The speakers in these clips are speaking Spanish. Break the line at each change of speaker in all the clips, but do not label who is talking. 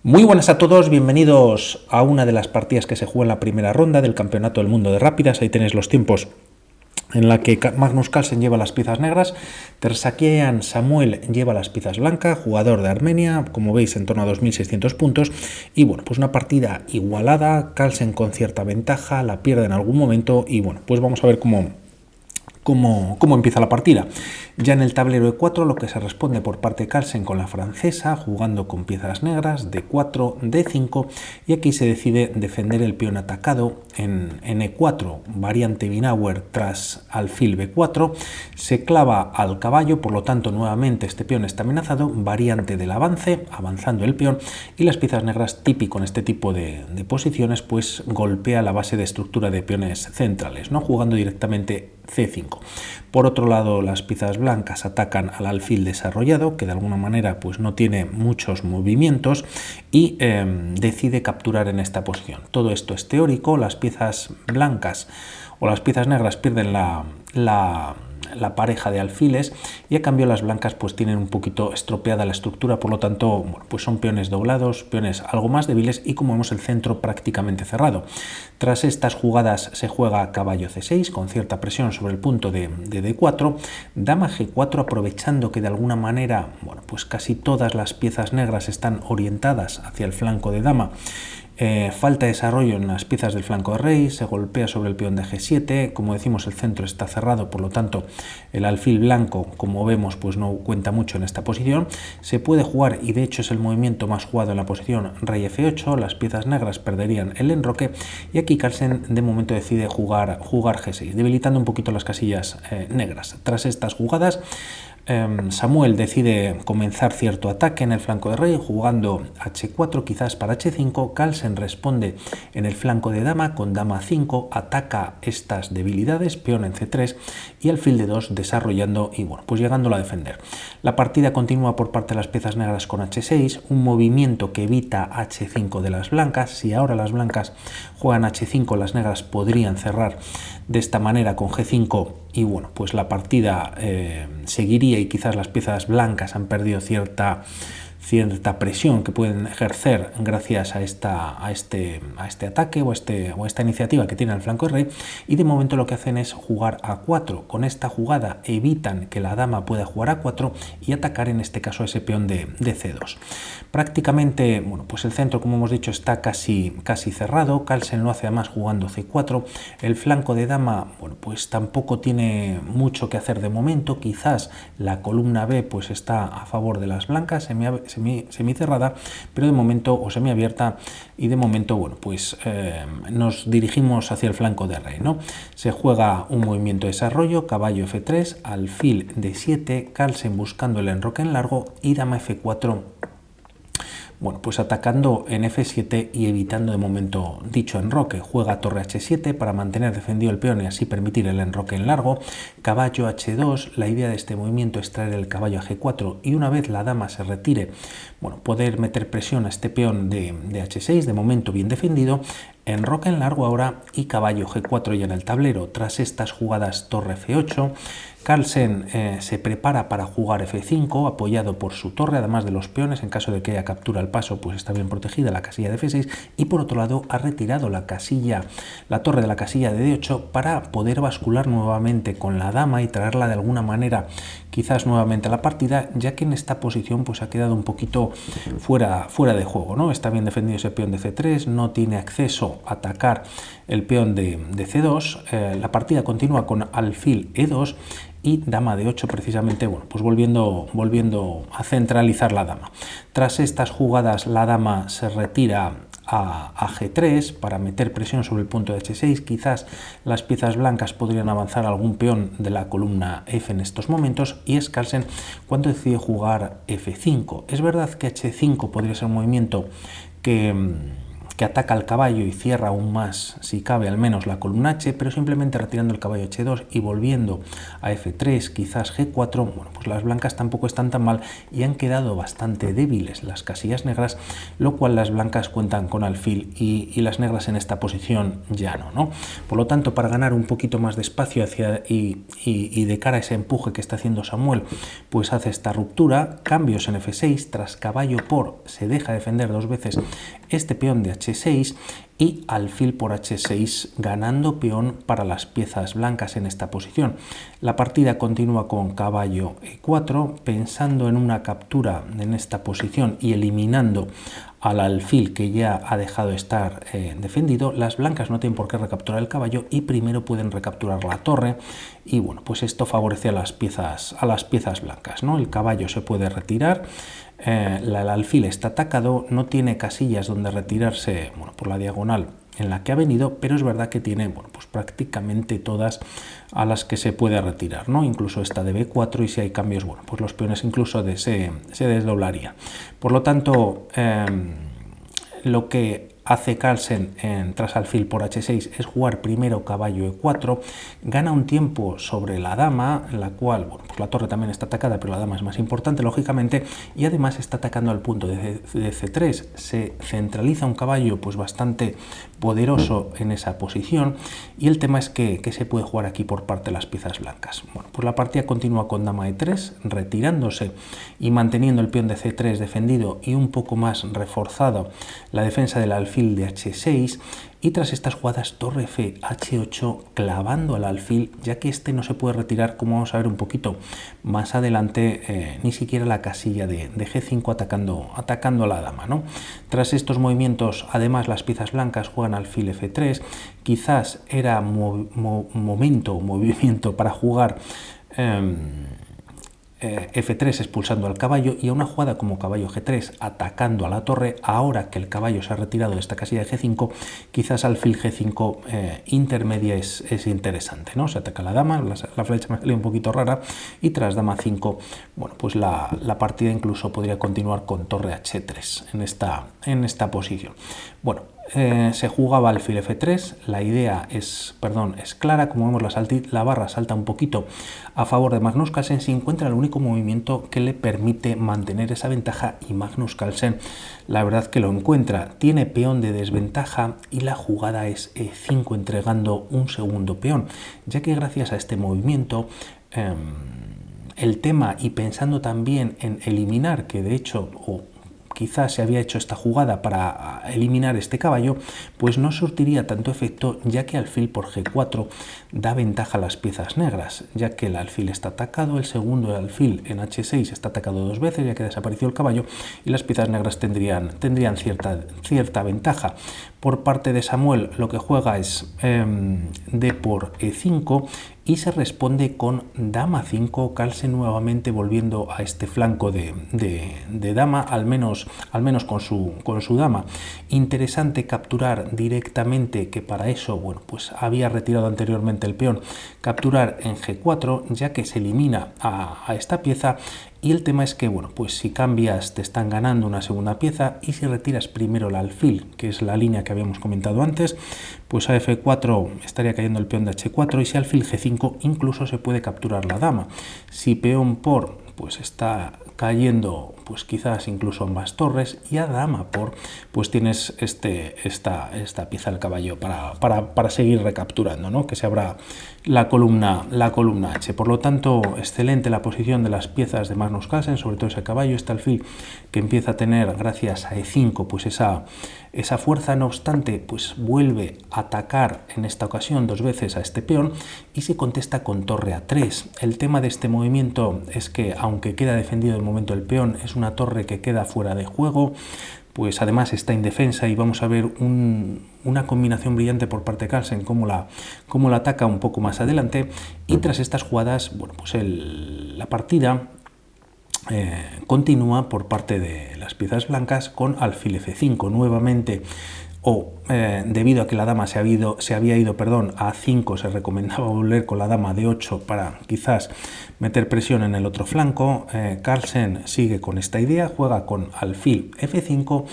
Muy buenas a todos, bienvenidos a una de las partidas que se juega en la primera ronda del Campeonato del Mundo de Rápidas. Ahí tenéis los tiempos en la que Magnus Carlsen lleva las piezas negras, Tersakian Samuel lleva las piezas blancas, jugador de Armenia, como veis en torno a 2.600 puntos. Y bueno, pues una partida igualada, Carlsen con cierta ventaja, la pierde en algún momento y bueno, pues vamos a ver cómo empieza la partida. Ya en el tablero E4 lo que se responde por parte de Carlsen con la francesa, jugando con piezas negras, D4, D5, y aquí se decide defender el peón atacado en E4, variante Wiener tras alfil B4, se clava al caballo, por lo tanto nuevamente este peón está amenazado, variante del avance, avanzando el peón, y las piezas negras, típico en este tipo de posiciones, pues golpea la base de estructura de peones centrales, ¿no? Jugando directamente C5. Por otro lado, las piezas blancas atacan al alfil desarrollado, que de alguna manera pues no tiene muchos movimientos, y decide capturar en esta posición. Todo esto es teórico, las piezas blancas o las piezas negras pierden la pareja de alfiles y a cambio las blancas pues tienen un poquito estropeada la estructura, por lo tanto bueno, pues son peones doblados, peones algo más débiles y como vemos el centro prácticamente cerrado. Tras estas jugadas se juega caballo C6 con cierta presión sobre el punto de D4, dama G4 aprovechando que de alguna manera bueno, pues casi todas las piezas negras están orientadas hacia el flanco de dama. Falta desarrollo en las piezas del flanco de rey, se golpea sobre el peón de G7, como decimos el centro está cerrado, por lo tanto el alfil blanco, como vemos, pues no cuenta mucho en esta posición. Se puede jugar, y de hecho es el movimiento más jugado en la posición, rey F8, las piezas negras perderían el enroque, y aquí Carlsen de momento decide jugar G6, debilitando un poquito las casillas negras. Tras estas jugadas, Samuel decide comenzar cierto ataque en el flanco de rey, jugando H4 quizás para H5, Carlsen responde en el flanco de dama con dama 5, ataca estas debilidades, peón en C3 y alfil de 2 desarrollando y bueno, pues llegándolo a defender. La partida continúa por parte de las piezas negras con H6, un movimiento que evita H5 de las blancas. Si ahora las blancas juegan H5, las negras podrían cerrar de esta manera con G5 y bueno, pues la partida seguiría y quizás las piezas blancas han perdido cierta presión que pueden ejercer gracias a este ataque o esta iniciativa que tiene el flanco de rey, y de momento lo que hacen es jugar A4. Con esta jugada evitan que la dama pueda jugar A4 y atacar en este caso ese peón de C2. Prácticamente, bueno, pues el centro, como hemos dicho, está casi cerrado. Carlsen lo hace además jugando C4. El flanco de dama, bueno, pues tampoco tiene mucho que hacer de momento. Quizás la columna B pues está a favor de las blancas, semicerrada, pero de momento, o semiabierta, y de momento, bueno, pues nos dirigimos hacia el flanco de rey, ¿no? Se juega un movimiento de desarrollo, caballo F3, alfil D7, Carlsen buscando el enroque en largo y dama F4. Bueno, pues atacando en F7 y evitando de momento dicho enroque. Juega torre H7 para mantener defendido el peón y así permitir el enroque en largo. Caballo H2, la idea de este movimiento es traer el caballo a G4 y una vez la dama se retire, bueno, poder meter presión a este peón de H6, de momento bien defendido. Enroque en largo ahora y caballo G4 ya en el tablero. Tras estas jugadas torre F8, Carlsen se prepara para jugar F5 apoyado por su torre, además de los peones. En caso de que haya captura al paso pues está bien protegida la casilla de F6, y por otro lado ha retirado la torre de la casilla de D8 para poder bascular nuevamente con la dama y traerla de alguna manera quizás nuevamente a la partida, ya que en esta posición pues ha quedado un poquito fuera de juego, ¿no? Está bien defendido ese peón de C3, no tiene acceso a atacar el peón de C2. La partida continúa con alfil E2 y dama de 8 precisamente, bueno, pues volviendo a centralizar la dama. Tras estas jugadas la dama se retira a G3 para meter presión sobre el punto de H6. Quizás las piezas blancas podrían avanzar algún peón de la columna F en estos momentos, y es Carlsen cuando decide jugar F5. Es verdad que H5 podría ser un movimiento que que ataca al caballo y cierra aún más, si cabe al menos, la columna H, pero simplemente retirando el caballo H2 y volviendo a F3, quizás G4, bueno, pues las blancas tampoco están tan mal y han quedado bastante débiles las casillas negras, lo cual las blancas cuentan con alfil y las negras en esta posición ya no. Por lo tanto, para ganar un poquito más de espacio y de cara a ese empuje que está haciendo Samuel, pues hace esta ruptura, cambios en F6, tras caballo por, se deja defender dos veces este peón de H6 y alfil por H6, ganando peón para las piezas blancas en esta posición. La partida continúa con caballo E4, pensando en una captura en esta posición y eliminando al alfil que ya ha dejado de estar defendido. Las blancas no tienen por qué recapturar el caballo y primero pueden recapturar la torre, y bueno, pues esto favorece a las piezas blancas, ¿no? El caballo se puede retirar, el alfil está atacado, no tiene casillas donde retirarse, bueno, por la diagonal en la que ha venido, pero es verdad que tiene, bueno, pues prácticamente todas a las que se puede retirar, ¿no? Incluso esta de B4, y si hay cambios, bueno, pues los peones incluso se desdoblaría. Por lo tanto, lo que hace Carlsen tras alfil por H6 es jugar primero caballo E4, gana un tiempo sobre la dama, en la cual, bueno, pues la torre también está atacada, pero la dama es más importante, lógicamente, y además está atacando al punto de C3, se centraliza un caballo pues bastante poderoso en esa posición, y el tema es que se puede jugar aquí por parte de las piezas blancas. Bueno, pues la partida continúa con dama E3, retirándose y manteniendo el peón de C3 defendido y un poco más reforzado la defensa del alfil de H6, y tras estas jugadas torre F, H8, clavando al alfil, ya que este no se puede retirar, como vamos a ver un poquito más adelante, ni siquiera la casilla de G5 atacando a la dama, ¿no? Tras estos movimientos, además, las piezas blancas juegan alfil F3, quizás era movimiento para jugar F3 expulsando al caballo, y a una jugada como caballo G3 atacando a la torre. Ahora que el caballo se ha retirado de esta casilla de G5, quizás alfil G5 intermedia es interesante, ¿no? Se ataca a la dama, la flecha me salió un poquito rara, y tras dama 5, bueno, pues la partida incluso podría continuar con torre H3 en esta posición. Bueno, se jugaba alfil F3, la idea es clara, como vemos la barra salta un poquito a favor de Magnus Carlsen, se encuentra el único movimiento que le permite mantener esa ventaja, y Magnus Carlsen la verdad que lo encuentra, tiene peón de desventaja y la jugada es E5 entregando un segundo peón, ya que gracias a este movimiento el tema, y pensando también en eliminar, que de hecho quizás se había hecho esta jugada para eliminar este caballo, pues no surtiría tanto efecto, ya que alfil por G4 da ventaja a las piezas negras, ya que el alfil está atacado, el segundo alfil en H6 está atacado dos veces, ya que desapareció el caballo, y las piezas negras tendrían cierta ventaja. Por parte de Samuel, lo que juega es D por E5, y se responde con dama 5, Carlsen nuevamente volviendo a este flanco de dama, al menos con su dama. Interesante capturar directamente, que para eso, bueno, pues había retirado anteriormente el peón, capturar en G4, ya que se elimina a esta pieza. Y el tema es que, bueno, pues si cambias te están ganando una segunda pieza, y si retiras primero el alfil, que es la línea que habíamos comentado antes, pues a F4 estaría cayendo el peón de H4, y si alfil G5 incluso se puede capturar la dama. Si peón por, pues está cayendo pues quizás incluso ambas torres, y a dama por, pues tienes esta pieza del caballo para seguir recapturando, ¿no? Que se abra la columna H. Por lo tanto, excelente la posición de las piezas de Magnus Carlsen, sobre todo ese caballo, este alfil que empieza a tener, gracias a E5, pues esa fuerza. No obstante, pues vuelve a atacar en esta ocasión dos veces a este peón, y se contesta con torre A3. El tema de este movimiento es que, aunque queda defendido el momento del peón, es una torre que queda fuera de juego, pues además está indefensa, y vamos a ver una combinación brillante por parte de Carlsen, cómo la ataca un poco más adelante. Y tras estas jugadas, bueno, pues la partida continúa por parte de las piezas blancas con alfil F5 nuevamente, debido a que la dama se había ido a A5, se recomendaba volver con la dama D8 para quizás meter presión en el otro flanco. Carlsen sigue con esta idea, juega con alfil F5,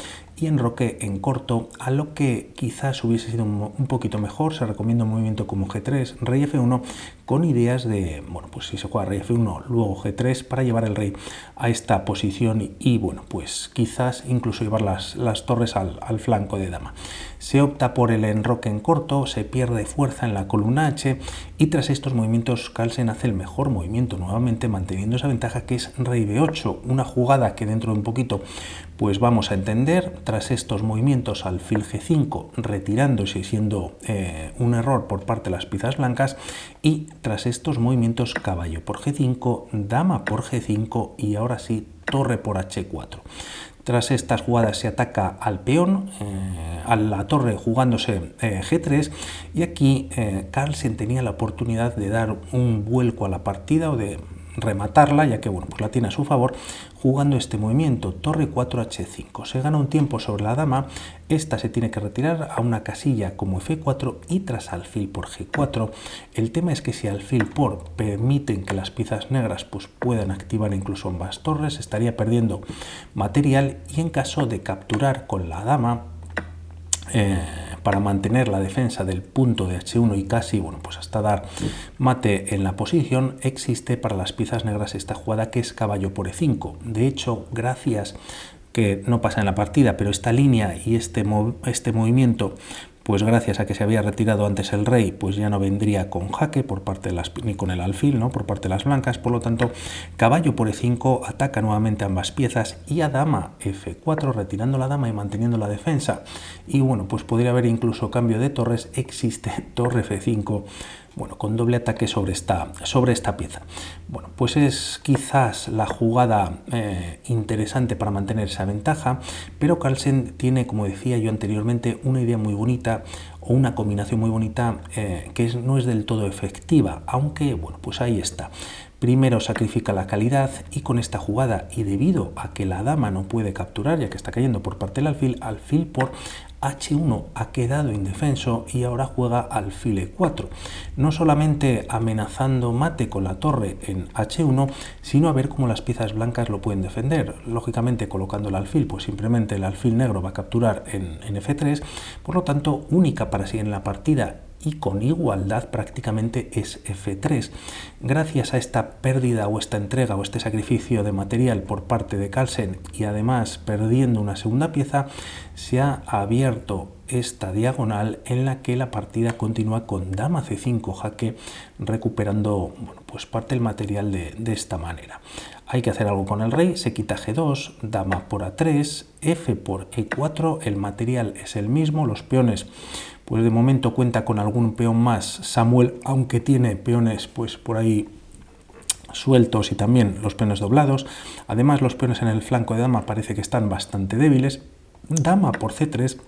y enroque en corto, a lo que quizás hubiese sido un poquito mejor. Se recomienda un movimiento como G3, rey F1, con ideas de, bueno, pues si se juega rey F1, luego G3 para llevar el rey a esta posición y bueno, pues quizás incluso llevar las torres al flanco de dama. Se opta por el enroque en corto, se pierde fuerza en la columna H y tras estos movimientos Carlsen hace el mejor movimiento, nuevamente manteniendo esa ventaja, que es rey B8, una jugada que dentro de un poquito pues vamos a entender. Tras estos movimientos alfil G5, retirándose y siendo un error por parte de las piezas blancas, y tras estos movimientos caballo por G5, dama por G5 y ahora sí torre por H4. Tras estas jugadas se ataca al peón, a la torre jugándose G3, y aquí Carlsen tenía la oportunidad de dar un vuelco a la partida o de rematarla, ya que bueno, pues la tiene a su favor jugando este movimiento, torre 4 H5. Se gana un tiempo sobre la dama, esta se tiene que retirar a una casilla como F4 y tras alfil por G4. El tema es que si alfil por permiten que las piezas negras pues puedan activar incluso ambas torres, estaría perdiendo material, y en caso de capturar con la dama, para mantener la defensa del punto de H1 y casi, bueno, pues hasta dar mate en la posición, existe para las piezas negras esta jugada que es caballo por E5. De hecho, gracias, que no pasa en la partida, pero esta línea y este movimiento, pues gracias a que se había retirado antes el rey, pues ya no vendría con jaque por parte de las, ni con el alfil, ¿no?, por parte de las blancas. Por lo tanto, caballo por E5 ataca nuevamente ambas piezas, y a dama F4, retirando la dama y manteniendo la defensa. Y bueno, pues podría haber incluso cambio de torres, existe torre F5, bueno, con doble ataque sobre esta pieza. Bueno, pues es quizás la jugada interesante para mantener esa ventaja, pero Carlsen tiene, como decía yo anteriormente, una idea muy bonita o una combinación muy bonita que no es del todo efectiva, aunque bueno, pues ahí está. Primero sacrifica la calidad y con esta jugada, y debido a que la dama no puede capturar ya que está cayendo por parte del alfil por H1 ha quedado indefenso y ahora juega alfil E4, no solamente amenazando mate con la torre en H1, sino a ver cómo las piezas blancas lo pueden defender. Lógicamente, colocando el alfil, pues simplemente el alfil negro va a capturar en F3, por lo tanto única para seguir en la partida y con igualdad prácticamente es F3. Gracias a esta pérdida o esta entrega o este sacrificio de material por parte de Carlsen, y además perdiendo una segunda pieza, se ha abierto esta diagonal en la que la partida continúa con dama C5 jaque, recuperando, bueno, pues parte del material de esta manera. Hay que hacer algo con el rey, se quita G2, dama por A3, F por E4, el material es el mismo, los peones pues de momento cuenta con algún peón más Samuel, aunque tiene peones pues por ahí sueltos y también los peones doblados. Además, los peones en el flanco de dama parece que están bastante débiles. Dama por C3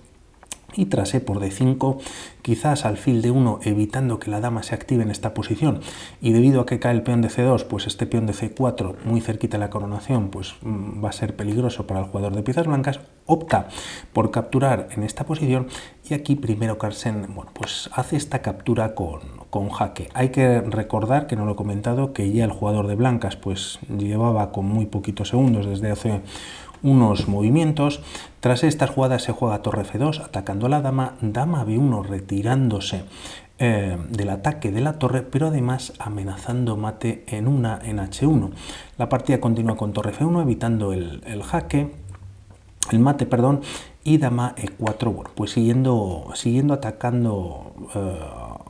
y tras E por D5, quizás alfil D1 evitando que la dama se active en esta posición, y debido a que cae el peón de C2, pues este peón de C4 muy cerquita de la coronación pues va a ser peligroso para el jugador de piezas blancas. Opta por capturar en esta posición, y aquí primero Carlsen, bueno, pues hace esta captura con jaque. Hay que recordar, que no lo he comentado, que ya el jugador de blancas pues llevaba con muy poquitos segundos desde hace unos movimientos. Tras estas jugadas se juega torre F2 atacando a la dama, dama B1 retirándose del ataque de la torre, pero además amenazando mate en H1. La partida continúa con torre F1 evitando el mate, perdón, y dama E4, bueno, pues siguiendo atacando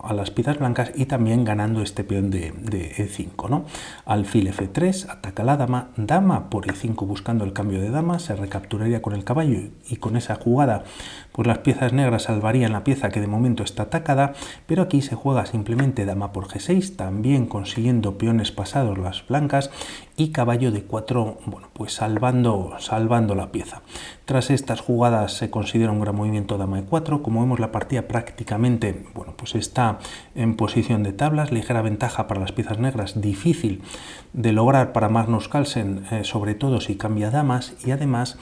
a las piezas blancas y también ganando este peón de E5, ¿no? Alfil F3, ataca la dama, dama por E5 buscando el cambio de dama, se recapturaría con el caballo, y con esa jugada pues las piezas negras salvarían la pieza que de momento está atacada, pero aquí se juega simplemente dama por G6, también consiguiendo peones pasados las blancas, y caballo de 4, bueno, pues salvando la pieza. Tras estas jugadas se considera un gran movimiento dama E4. Como vemos, la partida prácticamente, bueno, pues está en posición de tablas, ligera ventaja para las piezas negras, difícil de lograr para Magnus Carlsen, sobre todo si cambia damas, y además,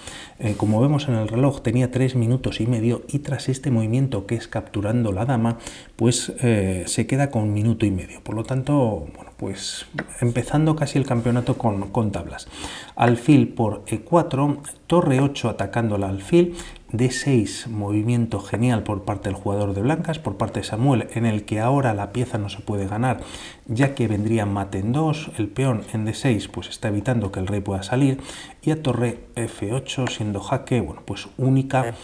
como vemos en el reloj, tenía 3 minutos y medio, y tras este movimiento que es capturando la dama, pues se queda con 1 minuto y medio. Por lo tanto, bueno, pues empezando casi el campeonato con tablas. Alfil por E4, torre 8 atacando atacando al alfil. D6, movimiento genial por parte del jugador de blancas, por parte de Samuel, en el que ahora la pieza no se puede ganar, ya que vendría mate en 2, el peón en D6 pues está evitando que el rey pueda salir, y a torre F8, siendo jaque, bueno, pues única,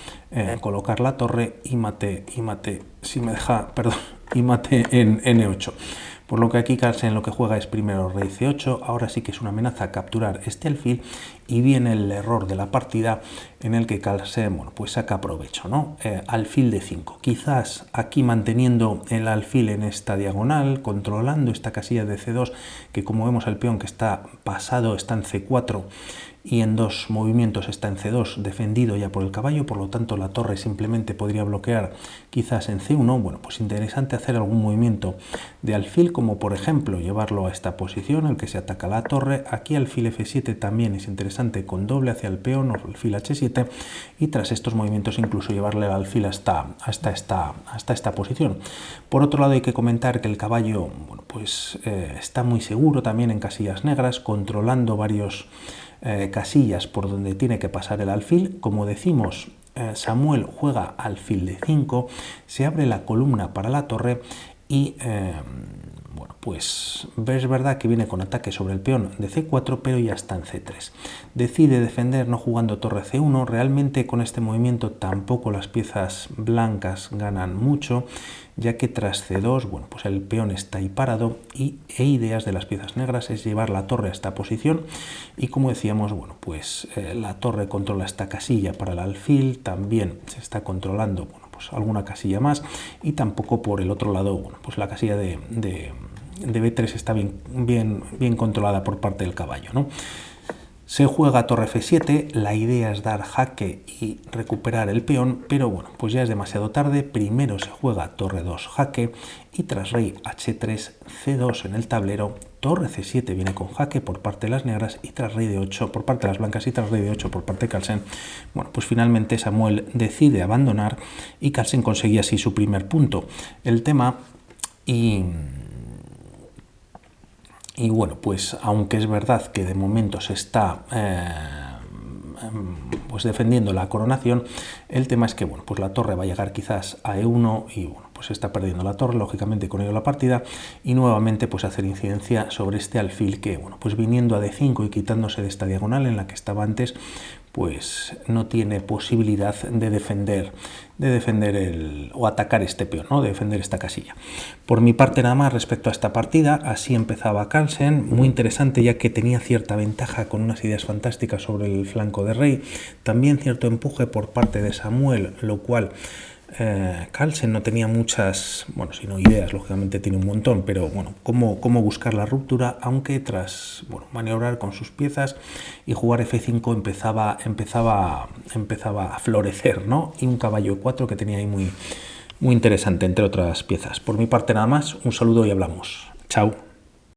colocar la torre y mate, si me deja, perdón, y mate en N8. Por lo que aquí Carlsen lo que juega es primero rey C8, ahora sí que es una amenaza capturar este alfil, y viene el error de la partida en el que Carlsen, bueno, pues saca provecho, ¿no? Alfil D5, quizás aquí manteniendo el alfil en esta diagonal, controlando esta casilla de C2, que como vemos el peón que está pasado está en C4, y en 2 movimientos está en C2, defendido ya por el caballo, por lo tanto la torre simplemente podría bloquear quizás en C1. Bueno, pues interesante hacer algún movimiento de alfil, como por ejemplo llevarlo a esta posición, el que se ataca la torre. Aquí alfil F7 también es interesante, con doble hacia el peón, o alfil H7, y tras estos movimientos incluso llevarle el alfil hasta esta posición. Por otro lado hay que comentar que el caballo, bueno, pues está muy seguro también en casillas negras, controlando varios casillas por donde tiene que pasar el alfil. Como decimos, Samuel juega alfil de 5, se abre la columna para la torre y bueno, pues es verdad que viene con ataque sobre el peón de C4, pero ya está en C3. Decide defender no jugando torre C1. Realmente con este movimiento tampoco las piezas blancas ganan mucho, ya que tras C2, bueno, pues el peón está ahí parado, e ideas de las piezas negras es llevar la torre a esta posición, y como decíamos, bueno, pues la torre controla esta casilla para el alfil, también se está controlando, bueno, pues alguna casilla más, y tampoco por el otro lado, bueno, pues la casilla de B3 está bien controlada por parte del caballo, ¿no? Se juega torre F7, la idea es dar jaque y recuperar el peón, pero bueno, pues ya es demasiado tarde. Primero se juega torre 2 jaque, y tras rey H3, C2 en el tablero, torre C7 viene con jaque por parte de las negras, y tras rey D8 por parte de las blancas, y tras rey D8 por parte de Carlsen, bueno, pues finalmente Samuel decide abandonar, y Carlsen conseguía así su primer punto. El tema, y bueno, pues aunque es verdad que de momento se está pues defendiendo la coronación, el tema es que, bueno, pues la torre va a llegar quizás a E1, y bueno, pues está perdiendo la torre, lógicamente, con ello la partida, y nuevamente pues hacer incidencia sobre este alfil que, bueno, pues viniendo a D5 y quitándose de esta diagonal en la que estaba antes, pues no tiene posibilidad de defender o atacar este peón, ¿no? De defender esta casilla. Por mi parte nada más respecto a esta partida. Así empezaba Carlsen, muy interesante, ya que tenía cierta ventaja con unas ideas fantásticas sobre el flanco de rey, también cierto empuje por parte de Samuel, lo cual Carlsen no tenía muchas, bueno, sino ideas, lógicamente tiene un montón, pero bueno, cómo buscar la ruptura, aunque tras, bueno, maniobrar con sus piezas y jugar F5 empezaba a florecer, ¿no? Y un caballo E4 que tenía ahí muy interesante, entre otras piezas. Por mi parte nada más, un saludo y hablamos. Chao.